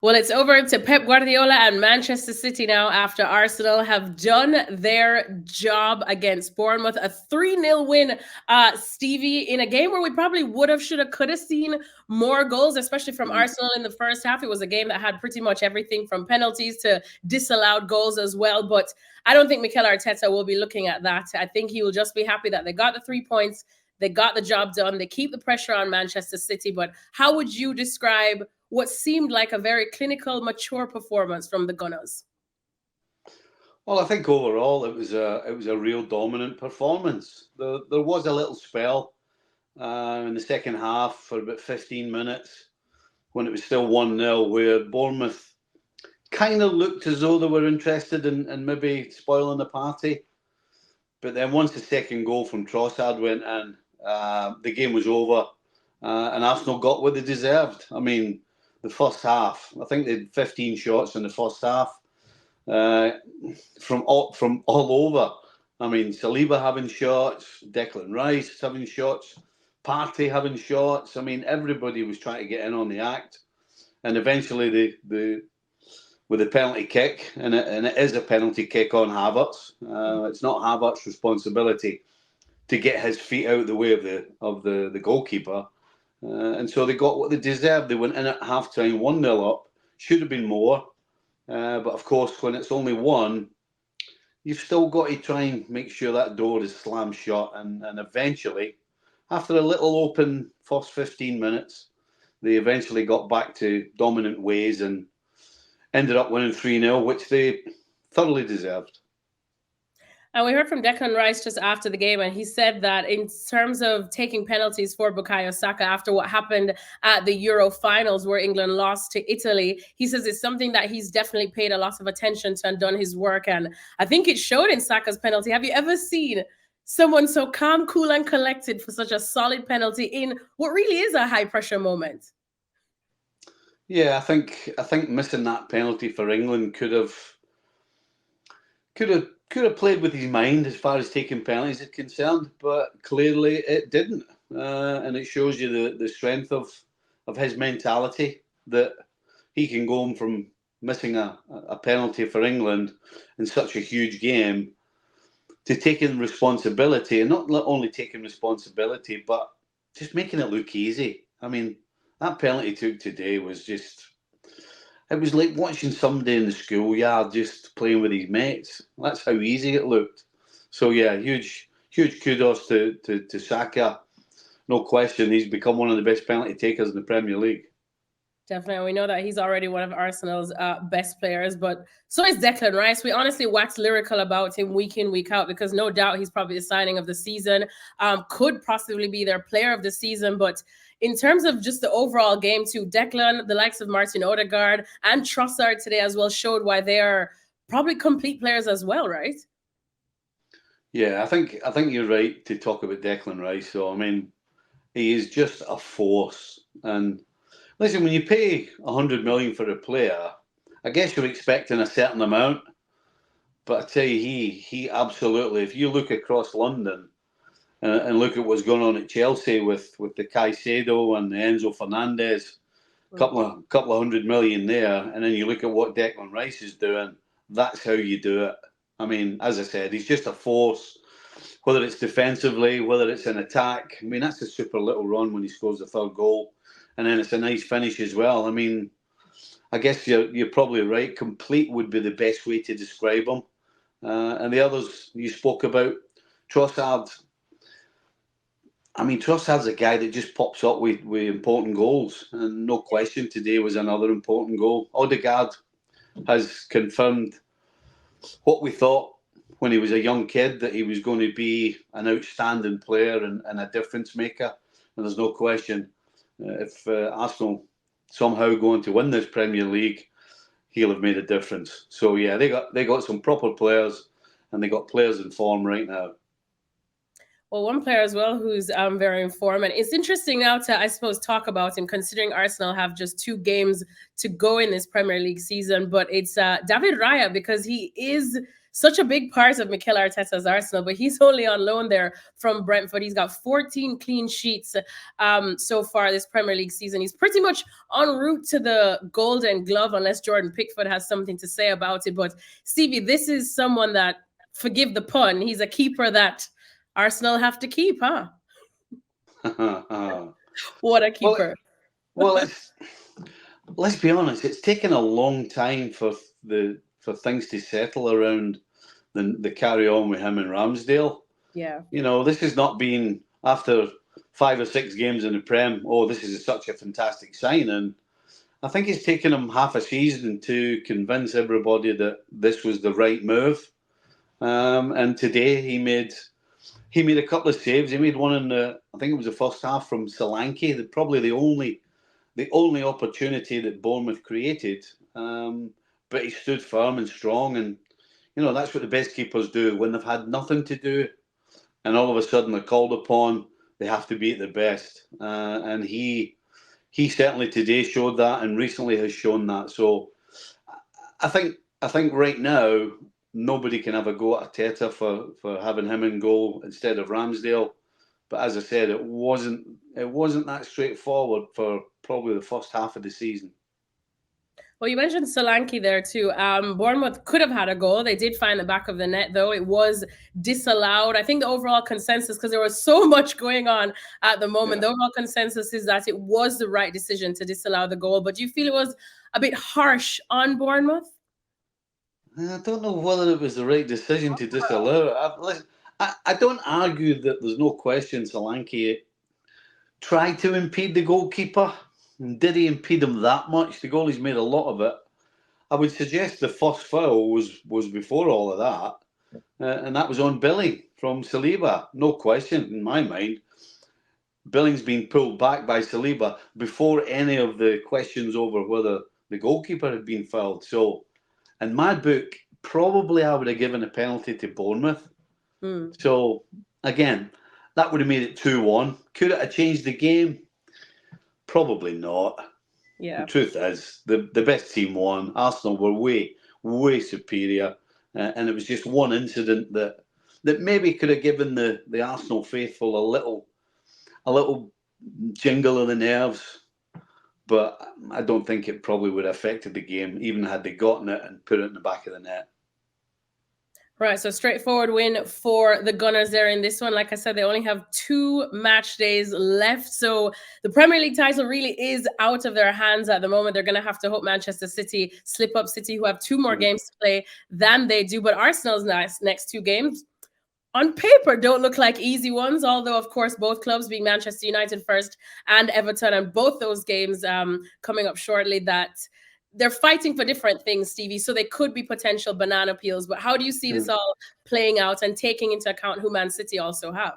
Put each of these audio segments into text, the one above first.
Well, it's over to Pep Guardiola and Manchester City now after Arsenal have done their job against Bournemouth. A 3-0 win, Stevie, in a game where we probably would have, should have, could have seen more goals, especially from Mm. Arsenal in the first half. It was a game that had pretty much everything from penalties to disallowed goals as well. But I don't think Mikel Arteta will be looking at that. I think he will just be happy that they got the 3 points. They got the job done. They keep the pressure on Manchester City. But how would you describe what seemed like a very clinical, mature performance from the Gunners? Well, I think overall it was a real dominant performance. There was a little spell in the second half for about 15 minutes when it was still 1-0, where Bournemouth kind of looked as though they were interested in maybe spoiling the party. But then once the second goal from Trossard went in, the game was over, and Arsenal got what they deserved. I mean, the first half, I think they had 15 shots in the first half, uh, from all over. I mean, Saliba having shots, Declan Rice having shots, Partey having shots. I mean, everybody was trying to get in on the act, and eventually the with a penalty kick, and it is a penalty kick on Havertz. It's not Havertz's responsibility to get his feet out of the way of the goalkeeper, and so they got what they deserved. They went in at half time 1-0 up. Should have been more, but of course, when it's only one, you've still got to try and make sure that door is slammed shut. And eventually, after a little open first 15 minutes, they eventually got back to dominant ways and ended up winning 3-0, which they thoroughly deserved. And we heard from Declan Rice just after the game, and he said that in terms of taking penalties for Bukayo Saka after what happened at the Euro finals where England lost to Italy, he says it's something that he's definitely paid a lot of attention to and done his work. And I think it showed in Saka's penalty. Have you ever seen someone so calm, cool, and collected for such a solid penalty in what really is a high pressure moment? Yeah, I think missing that penalty for England could have played with his mind as far as taking penalties is concerned, but clearly it didn't, and it shows you the strength of his mentality that he can go on from missing a penalty for England in such a huge game to taking responsibility, and not only taking responsibility, but just making it look easy. I mean, that penalty he took today was just. It was like watching somebody in the schoolyard just playing with his mates. That's how easy it looked. So yeah, huge kudos to Saka. No question, he's become one of the best penalty takers in the Premier League. Definitely. We know that he's already one of Arsenal's best players, but so is Declan Rice. We honestly wax lyrical about him week in, week out, because no doubt he's probably the signing of the season, could possibly be their player of the season. But in terms of just the overall game, too, Declan, the likes of Martin Odegaard and Trossard today as well showed why they are probably complete players as well, right? Yeah, I think you're right to talk about Declan Rice. So I mean, he is just a force. And listen, when you pay 100 million for a player, I guess you're expecting a certain amount. But I tell you, he absolutely. If you look across London and look at what's going on at Chelsea with the Caicedo and the Enzo Fernandez, couple of 100 million there, and then you look at what Declan Rice is doing. That's how you do it. I mean, as I said, he's just a force. Whether it's defensively, whether it's an attack. I mean, that's a super little run when he scores the third goal, and then it's a nice finish as well. I mean, I guess you're probably right. Complete would be the best way to describe him. And the others you spoke about, Trossard. I mean, Trossard's a guy that just pops up with important goals, and no question, today was another important goal. Odegaard has confirmed what we thought when he was a young kid, that he was going to be an outstanding player and a difference maker. And there's no question, if Arsenal somehow going to win this Premier League, he'll have made a difference. So yeah, they got some proper players, and they got players in form right now. Well, one player as well who's very in form, and it's interesting now to, I suppose, talk about him, considering Arsenal have just 2 games to go in this Premier League season. But it's David Raya, because he is such a big part of Mikel Arteta's Arsenal, but he's only on loan there from Brentford. He's got 14 clean sheets so far this Premier League season. He's pretty much en route to the Golden Glove, unless Jordan Pickford has something to say about it. But Stevie, this is someone that, forgive the pun, he's a keeper that Arsenal have to keep, huh? What a keeper. Well, let's be honest, it's taken a long time for things to settle around the carry on with him and Ramsdale. Yeah. This has not been after 5 or 6 games in the Prem, this is such a fantastic sign. And I think it's taken him half a season to convince everybody that this was the right move. And today he made a couple of saves. He made one in I think it was the first half from Solanke, probably the only opportunity that Bournemouth created. But he stood firm and strong, and that's what the best keepers do when they've had nothing to do, and all of a sudden they're called upon. They have to be at their best, and he certainly today showed that, and recently has shown that. So I think right now, nobody can have a go at Arteta for having him in goal instead of Ramsdale. But as I said, it wasn't that straightforward for probably the first half of the season. Well, you mentioned Solanke there too. Bournemouth could have had a goal. They did find the back of the net, though. It was disallowed. I think the overall consensus, because there was so much going on at the moment, the overall consensus is that it was the right decision to disallow the goal. But do you feel it was a bit harsh on Bournemouth? I don't know whether it was the right decision to disallow it. I don't argue that there's no question Solanke tried to impede the goalkeeper. Did he impede him that much? The goalie's made a lot of it. I would suggest the first foul was before all of that, and that was on Billing from Saliba. No question in my mind. Billing's been pulled back by Saliba before any of the questions over whether the goalkeeper had been fouled. So, in my book, probably I would have given a penalty to Bournemouth. So, again, that would have made it 2-1. Could it have changed the game? Probably not. Yeah. The truth is, the best team won. Arsenal were way, way superior. And it was just one incident that maybe could have given the Arsenal faithful a little jingle of the nerves. But I don't think it probably would have affected the game, even had they gotten it and put it in the back of the net. Right, so straightforward win for the Gunners there in this one. Like I said, they only have 2 match days left. So the Premier League title really is out of their hands at the moment. They're going to have to hope Manchester City, slip up City, who have 2 more games to play than they do. But Arsenal's next 2 games, on paper, don't look like easy ones, although, of course, both clubs, being Manchester United first and Everton, and both those games coming up shortly, that they're fighting for different things, Stevie, so they could be potential banana peels. But how do you see this all playing out, and taking into account who Man City also have?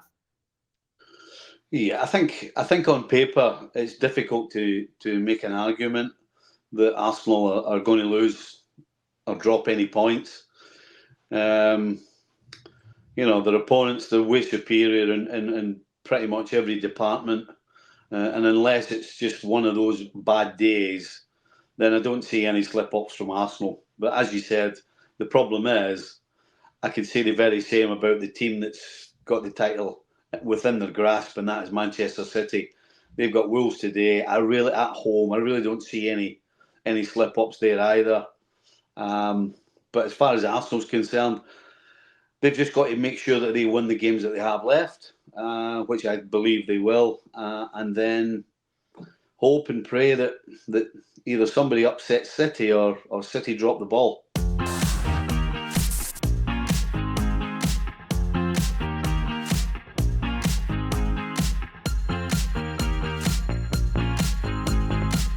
Yeah, I think on paper it's difficult to make an argument that Arsenal are going to lose or drop any points. Their opponents, they're way superior in pretty much every department. And unless it's just one of those bad days, then I don't see any slip-ups from Arsenal. But as you said, the problem is, I could say the very same about the team that's got the title within their grasp, and that is Manchester City. They've got Wolves today. At home, I really don't see any slip-ups there either. But as far as Arsenal's concerned, they've just got to make sure that they win the games that they have left, which I believe they will, and then hope and pray that either somebody upsets City or City drop the ball.